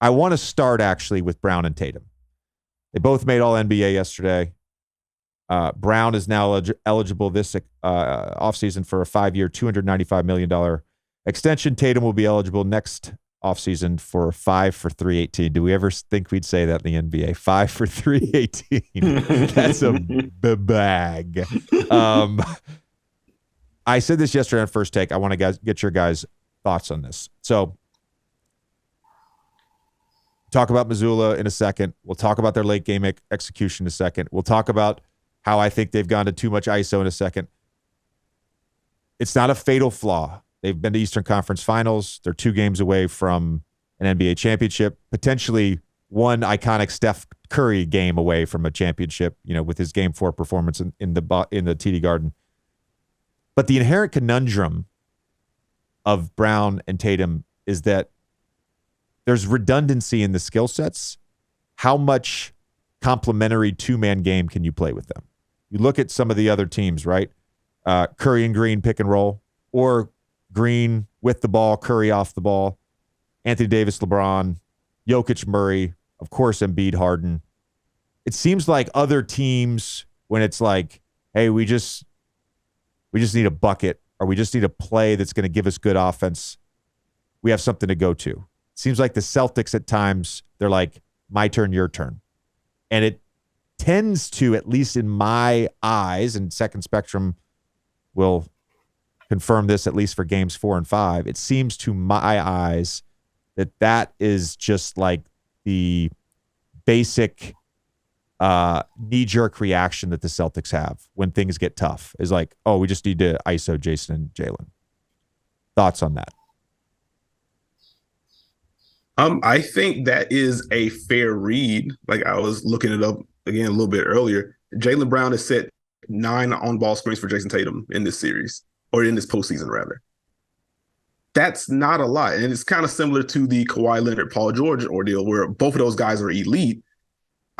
I want to start actually with Brown and Tatum. They both made all NBA yesterday. Brown is now eligible this offseason for a 5-year, $295 million extension. Tatum will be eligible next offseason for 5 for 318. Do we ever think we'd say that in the NBA? 5 for 318. That's a bag. I said this yesterday on First Take. I want to get your guys' thoughts on this. So, talk about Missoula in a second. We'll talk about their late game execution in a second. We'll talk about how I think they've gone to too much ISO in a second. It's not a fatal flaw. They've been to Eastern Conference Finals. They're 2 games away from an NBA championship, potentially one iconic Steph Curry game away from a championship, with his Game 4 performance in the TD Garden. But the inherent conundrum of Brown and Tatum is that there's redundancy in the skill sets. How much complementary 2-man game can you play with them? You look at some of the other teams, right? Curry and Green pick and roll, or Green with the ball, Curry off the ball, Anthony Davis, LeBron, Jokic, Murray, of course, Embiid, Harden. It seems like other teams, when it's like, hey, we just need a bucket, or we just need a play that's going to give us good offense, we have something to go to. It seems like the Celtics at times, they're like, my turn, your turn. And it tends to, at least in my eyes, and Second Spectrum will confirm this at least for games 4 and 5, it seems to my eyes that is just like the basic knee-jerk reaction that the Celtics have when things get tough, is like, oh, we just need to ISO Jayson and Jalen. Thoughts on that? I think that is a fair read. Like, I was looking it up again a little bit earlier. Jaylen Brown has set 9 on-ball screens for Jayson Tatum in this series, or in this postseason, rather. That's not a lot. And it's kind of similar to the Kawhi Leonard, Paul George ordeal, where both of those guys are elite.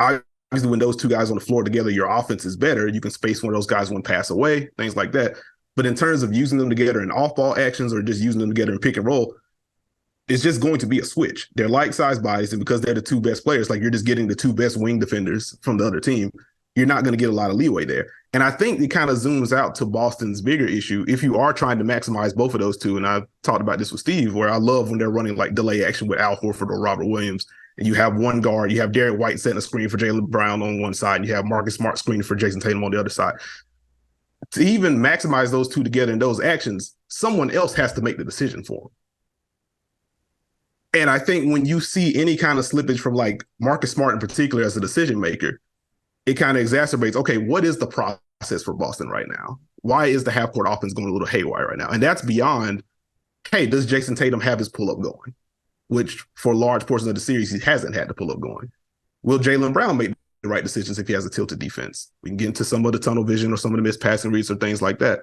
Obviously, when those 2 guys on the floor together, your offense is better. You can space one of those guys one pass away, things like that. But in terms of using them together in off-ball actions, or just using them together in pick and roll, it's just going to be a switch. They're like-sized bodies, and because they're the 2 best players, like, you're just getting the 2 best wing defenders from the other team. You're not going to get a lot of leeway there. And I think it kind of zooms out to Boston's bigger issue. If you are trying to maximize both of those 2, and I've talked about this with Steve, where I love when they're running like delay action with Al Horford or Robert Williams, and you have one guard, you have Derek White setting a screen for Jaylen Brown on one side, and you have Marcus Smart screening for Jayson Tatum on the other side. To even maximize those 2 together in those actions, someone else has to make the decision for them. And I think when you see any kind of slippage from like Marcus Smart in particular as a decision maker, it kind of exacerbates, okay, what is the process for Boston right now? Why is the half-court offense going a little haywire right now? And that's beyond, hey, does Jayson Tatum have his pull-up going? Which, for large portions of the series, he hasn't had the pull-up going. Will Jaylen Brown make the right decisions if he has a tilted defense? We can get into some of the tunnel vision or some of the missed passing reads or things like that.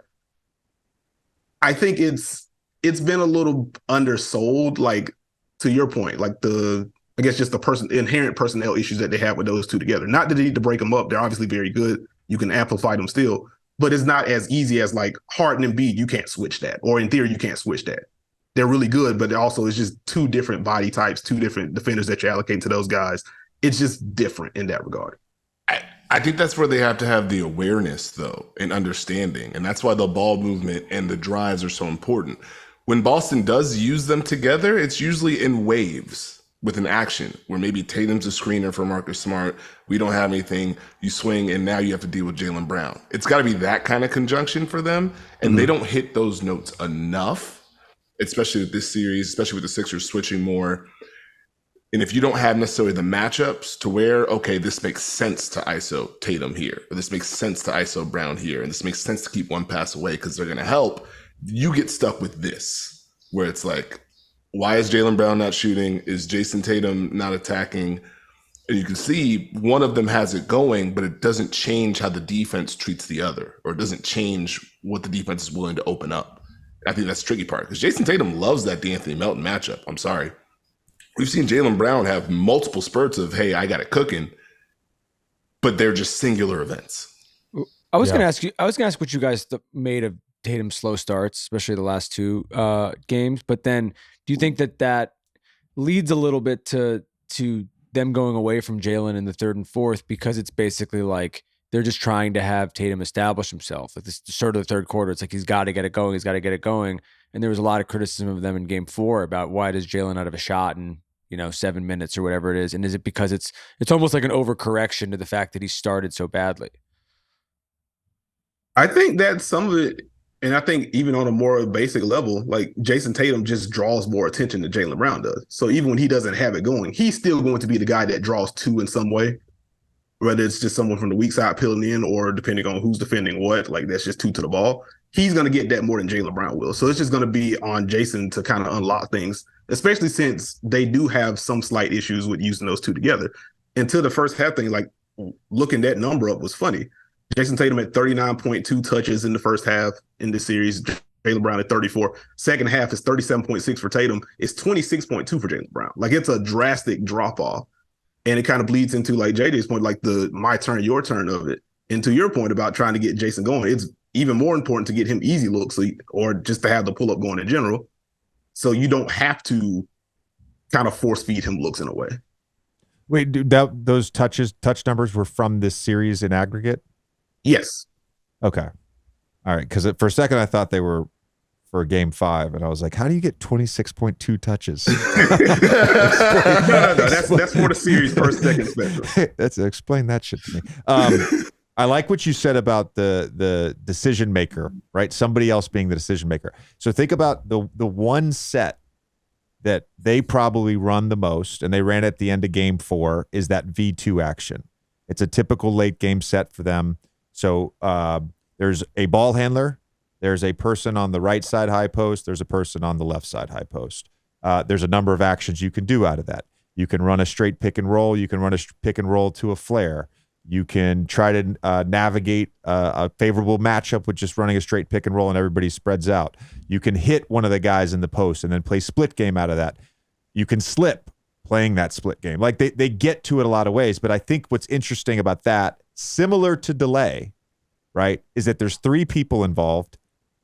I think it's been a little undersold, like, to your point, like I guess just the inherent personnel issues that they have with those 2 together. Not that they need to break them up. They're obviously very good. You can amplify them still, but it's not as easy as like Harden and Embiid. You can't switch that, or in theory, you can't switch that. They're really good, but also it's just 2 different body types, 2 different defenders that you're allocating to those guys. It's just different in that regard. I think that's where they have to have the awareness, though, and understanding. And that's why the ball movement and the drives are so important. When Boston does use them together, it's usually in waves with an action where maybe Tatum's a screener for Marcus Smart. We don't have anything. You swing, and now you have to deal with Jaylen Brown. It's got to be that kind of conjunction for them. And they don't hit those notes enough, especially with this series, especially with the Sixers switching more. And if you don't have necessarily the matchups to where, okay, this makes sense to ISO Tatum here, or this makes sense to ISO Brown here, and this makes sense to keep one pass away because they're going to help, you get stuck with this, where it's like, why is Jaylen Brown not shooting? Is Jayson Tatum not attacking? And you can see one of them has it going, but it doesn't change how the defense treats the other, or it doesn't change what the defense is willing to open up. I think that's the tricky part, because Jayson Tatum loves that D'Anthony Melton matchup. I'm sorry. We've seen Jaylen Brown have multiple spurts of, hey, I got it cooking, but they're just singular events. I was going to ask what you guys made of Tatum's slow starts, especially the last 2 games. But then do you think that leads a little bit to them going away from Jalen in the third and fourth, because it's basically like they're just trying to have Tatum establish himself. Like this sort of the third quarter, it's like he's got to get it going. He's got to get it going. And there was a lot of criticism of them in game 4 about why does Jalen not have a shot in 7 minutes or whatever it is. And is it because it's almost like an overcorrection to the fact that he started so badly? I think that some of it, and I think even on a more basic level, like Jayson Tatum just draws more attention than Jaylen Brown does. So even when he doesn't have it going, he's still going to be the guy that draws 2 in some way, whether it's just someone from the weak side peeling in or depending on who's defending what, like that's just 2 to the ball. He's going to get that more than Jaylen Brown will. So it's just going to be on Jayson to kind of unlock things, especially since they do have some slight issues with using those 2 together. Until the first half thing, like looking that number up was funny. Jayson Tatum had 39.2 touches in the first half in this series. Jaylen Brown at 34. Second half is 37.6 for Tatum. It's 26.2 for Jaylen Brown. Like it's a drastic drop off. And it kind of bleeds into like JJ's point, like the my turn, your turn of it. And to your point about trying to get Jayson going, it's even more important to get him easy looks or just to have the pull up going in general. So you don't have to kind of force feed him looks in a way. Wait, those touch numbers were from this series in aggregate? Yes. Okay. All right. Because for a second, I thought they were for game 5, and I was like, how do you get 26.2 touches? No. That's for the series per second spectrum. Explain that shit to me. I like what you said about the decision maker, right? Somebody else being the decision maker. So think about the one set that they probably run the most, and they ran at the end of game 4, is that V2 action. It's a typical late game set for them. So there's a ball handler, there's a person on the right side high post, there's a person on the left side high post. There's a number of actions you can do out of that. You can run a straight pick and roll. You can run a pick and roll to a flare. You can try to navigate a favorable matchup with just running a straight pick and roll and everybody spreads out. You can hit one of the guys in the post and then play split game out of that. You can slip playing that split game. Like they get to it a lot of ways, but I think what's interesting about that, similar to delay, right, is that there's 3 people involved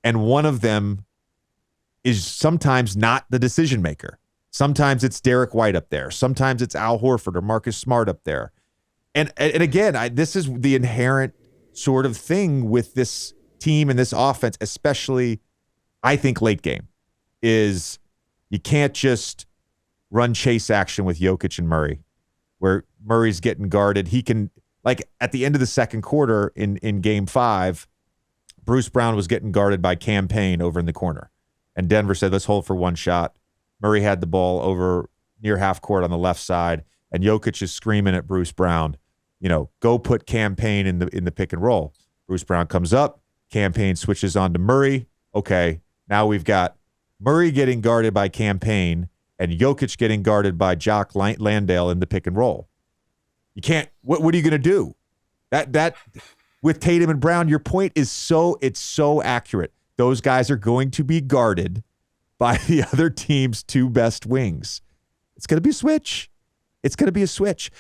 and one of them is sometimes not the decision maker. Sometimes it's Derek White up there. Sometimes it's Al Horford or Marcus Smart up there. And again, this is the inherent sort of thing with this team and this offense, especially I think late game, is you can't just run chase action with Jokic and Murray, where Murray's getting guarded. He can, like at the end of the second quarter in game 5, Bruce Brown was getting guarded by Cam Payne over in the corner. And Denver said, let's hold for one shot. Murray had the ball over near half court on the left side, and Jokic is screaming at Bruce Brown, go put Cam Payne in the pick and roll. Bruce Brown comes up. Cam Payne switches on to Murray. Okay, now we've got Murray getting guarded by Cam Payne and Jokic getting guarded by Jock Landale in the pick and roll. You can't. What are you going to do? That with Tatum and Brown, your point is it's so accurate. Those guys are going to be guarded by the other team's 2 best wings. It's going to be a switch. It's going to be a switch.